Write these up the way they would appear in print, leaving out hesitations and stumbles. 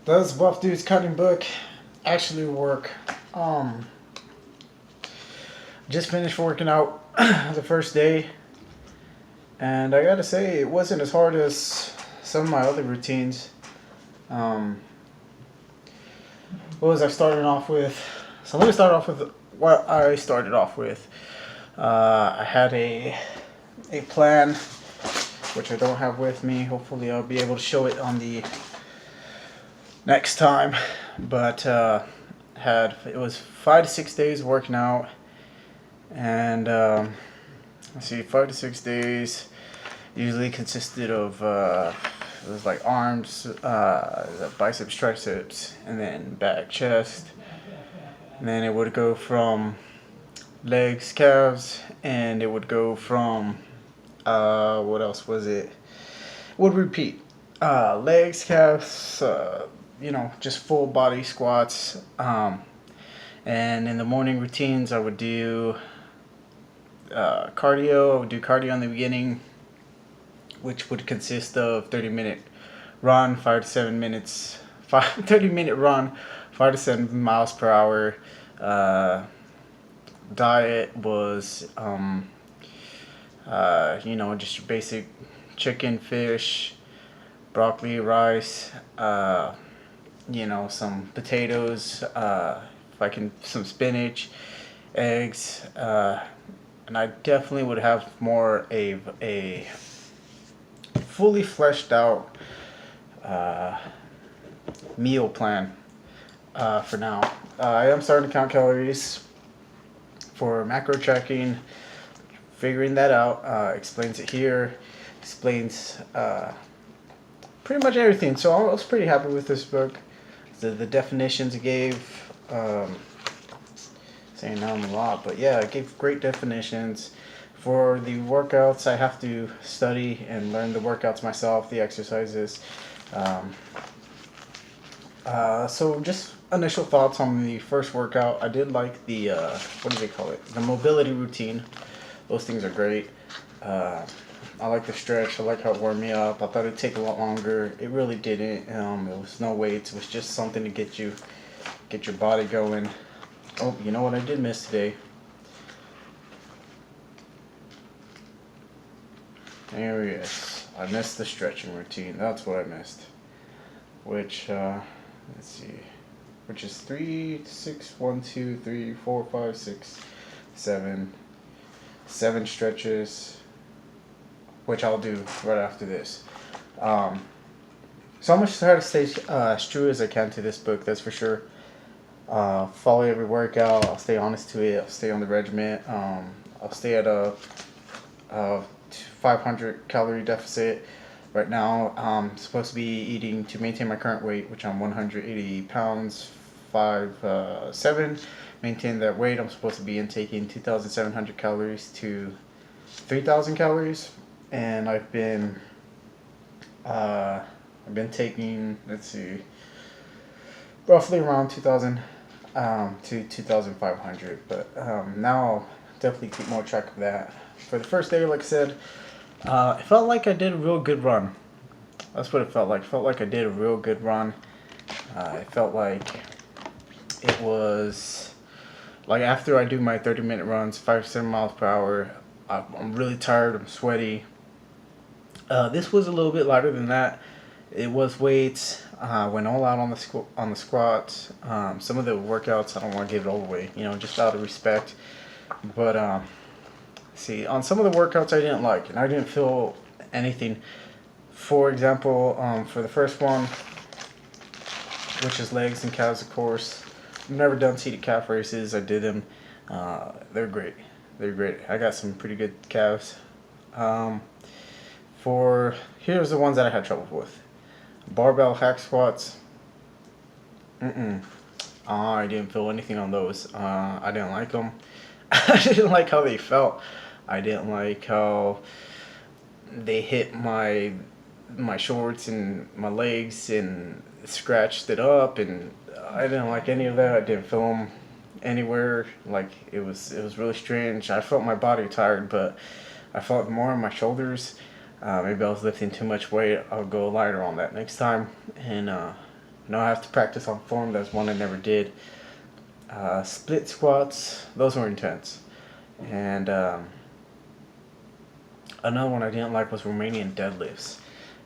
Does Buff Dude's cutting book actually work? Just finished working out the first day, and I gotta say it wasn't as hard as some of my other routines. Um, what was I starting off with? So let me start off with what I started off with. I had a plan, which I don't have with me. Hopefully, I'll be able to show it on the next time. But it was 5 to 6 days working out, and let's see, 5 to 6 days usually consisted of it was like arms, biceps, triceps, and then back, chest, and then it would go from legs, calves, and it would go from what else was it? Would repeat legs, calves, just full body squats. And in the morning routines, I would do cardio. I would do cardio in the beginning, which would consist of 30-minute run, 30-minute run, 5 to 7 miles per hour. Diet was, just your basic chicken, fish, broccoli, rice, some potatoes, some spinach, eggs, and I definitely would have more a fully fleshed out meal plan for now. I am starting to count calories for macro tracking, figuring that out. Explains it here, explains pretty much everything. So I was pretty happy with this book. The definitions it gave, saying them a lot, but yeah, it gave great definitions. For the workouts, I have to study and learn the workouts myself, the exercises. So just initial thoughts on the first workout. I did like the, what do they call it? The mobility routine. Those things are great. I like the stretch. I like how it warmed me up. I thought it'd take a lot longer. It really didn't. It was no weights. It was just something to get your body going. Oh, you know what I did miss today? There he is. I missed the stretching routine. That's what I missed. Which, let's see. Which is 3, 6, 1, 2, 3, 4, 5, 6, 7. 7 stretches, which I'll do right after this. So I'm going to try to stay as true as I can to this book, that's for sure. Follow every workout. I'll stay honest to it. I'll stay on the regimen. I'll stay at a 500 calorie deficit. Right now, I'm supposed to be eating to maintain my current weight, which I'm 180 pounds, 5'7". Maintain that weight. I'm supposed to be intaking 2,700 calories to 3,000 calories, and I've been taking, let's see, roughly around 2,000 to 2,500. But now I'll definitely keep more track of that. For the first day, like I said, it felt like I did a real good run. That's what it felt like. It felt like I did a real good run. It felt like it was like after I do my 30-minute runs, 5 to 7 miles per hour, I'm really tired. I'm sweaty. This was a little bit lighter than that. It was weights. Went all out on the squats. Some of the workouts, I don't want to give it all away, just out of respect. But see, on some of the workouts I didn't like, and I didn't feel anything. For example, for the first one, which is legs and calves, of course. I've never done seated calf races. I did them. They're great. They're great. I got some pretty good calves. Here's the ones that I had trouble with. Barbell hack squats. I didn't feel anything on those. I didn't like them. I didn't like how they felt. I didn't like how they hit my shorts and my legs and scratched it up, and I didn't like any of that. I didn't feel them anywhere. Like it was really strange. I felt my body tired, but I felt more on my shoulders. Maybe I was lifting too much weight. I'll go lighter on that next time, and Now I have to practice on form. That's one I never did. Split squats, those were intense. And another one I didn't like was Romanian deadlifts.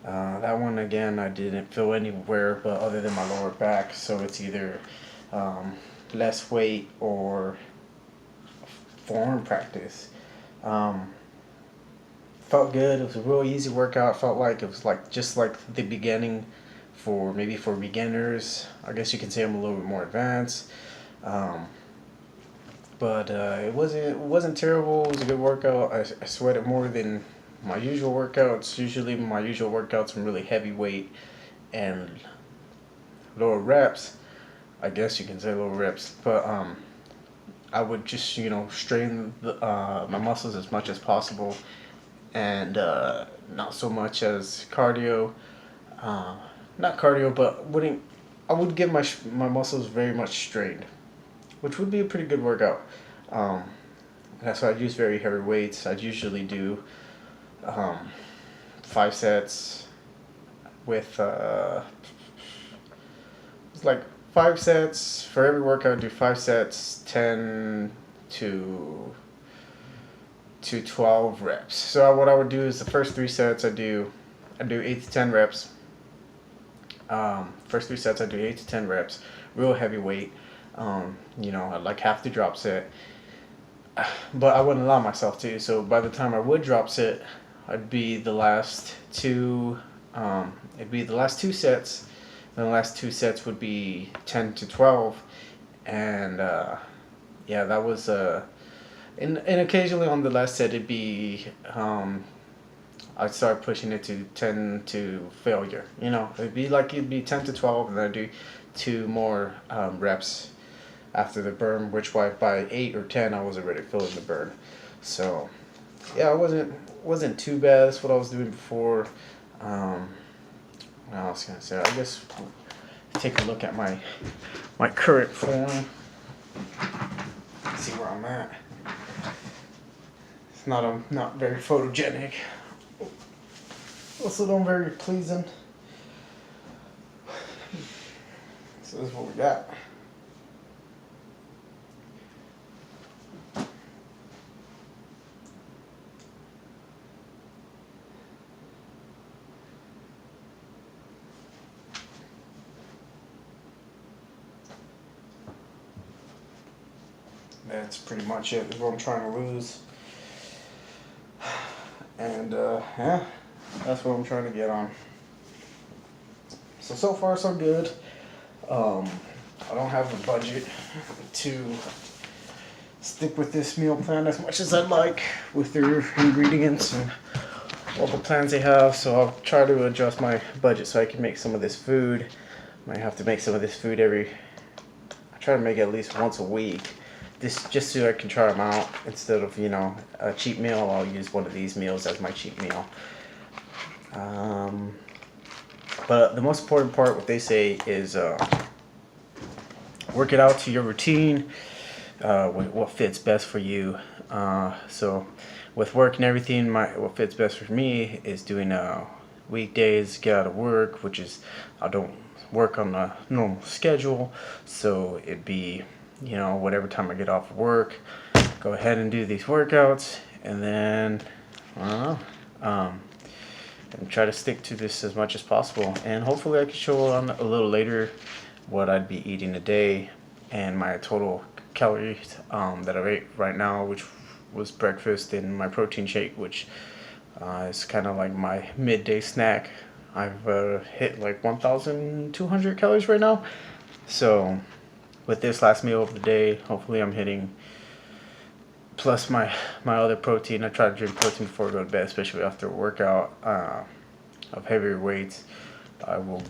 That one again I didn't feel anywhere but other than my lower back. So it's either less weight or form practice. Felt good. It was a real easy workout. Felt like it was like just like the beginning for maybe for beginners. I guess you can say I'm a little bit more advanced. But it wasn't terrible. It was a good workout. I sweated more than my usual workouts. Usually my usual workouts are really heavy weight and lower reps. I guess you can say lower reps, but I would just strain my muscles as much as possible, and not so much as cardio. Not cardio, but wouldn't I would get my muscles very much strained, which would be a pretty good workout. Um, that's why I'd use very heavy weights. I'd usually do 5 sets with it's like 5 sets for every workout. I'd do 5 sets, 10 to 12 reps. So what I would do is the first 3 sets I do 8 to 10 reps. First 3 sets I do 8 to 10 reps, real heavy weight. I'd like half the drop set, but I wouldn't allow myself to. So by the time I would drop set, I'd be the last two. It'd be the last 2 sets. Then the last 2 sets would be 10 to 12, and yeah, that was and occasionally on the last set it'd be I'd start pushing it to 10 to failure. It'd be 10 to 12, and then I'd do 2 more reps after the burn, which by 8 or 10 I was already feeling the burn. So yeah, it wasn't too bad. That's what I was doing before. What else can I say? I guess take a look at my current form. See where I'm at. It's not very photogenic. Also not very pleasing. So this is what we got. That's pretty much it. That's what I'm trying to lose. And yeah, that's what I'm trying to get on. So far so good. I don't have the budget to stick with this meal plan as much as I'd like with their ingredients and all the plans they have. So I'll try to adjust my budget so I can make some of this food. Might have to make some of this food I try to make it at least once a week. This just so I can try them out. Instead of a cheat meal, I'll use one of these meals as my cheat meal. But the most important part, what they say, is work it out to your routine, what fits best for you. So with work and everything, what fits best for me is doing weekdays, get out of work, which is I don't work on a normal schedule, so it'd be whatever time I get off of work, go ahead and do these workouts, and then I don't know, and try to stick to this as much as possible. And hopefully I can show on a little later what I'd be eating a day and my total calories that I ate right now, which was breakfast and my protein shake, which is kind of like my midday snack. I've hit like 1,200 calories right now. So with this last meal of the day, hopefully I'm hitting, plus my other protein. I try to drink protein before I go to bed, especially after a workout of heavier weights. I will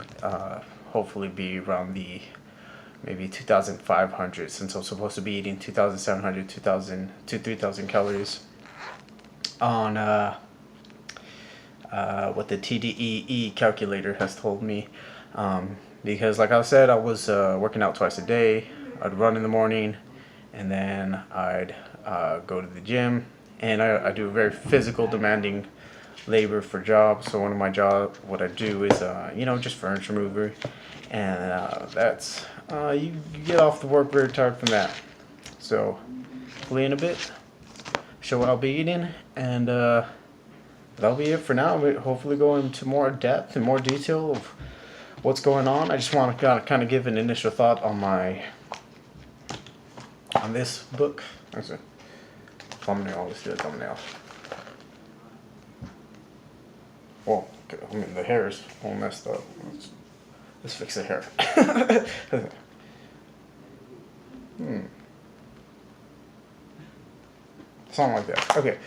hopefully be around the maybe 2,500, since I'm supposed to be eating 2,700 to 3,000 calories on what the TDEE calculator has told me. Because like I said, I was working out twice a day. I'd run in the morning, and then I'd go to the gym, and I do a very physical, demanding labor for jobs. So one of my jobs, what I do is just furniture mover, and that's you get off the work very tired from that. So hopefully in a bit, show what I'll be eating, and that'll be it for now. We'll hopefully go into more depth and more detail of what's going on. I just want to kind of give an initial thought on this book. That's a thumbnail. Let's do a thumbnail. Well, I mean the hair is all messed up. Let's fix the hair. Something like that. Okay.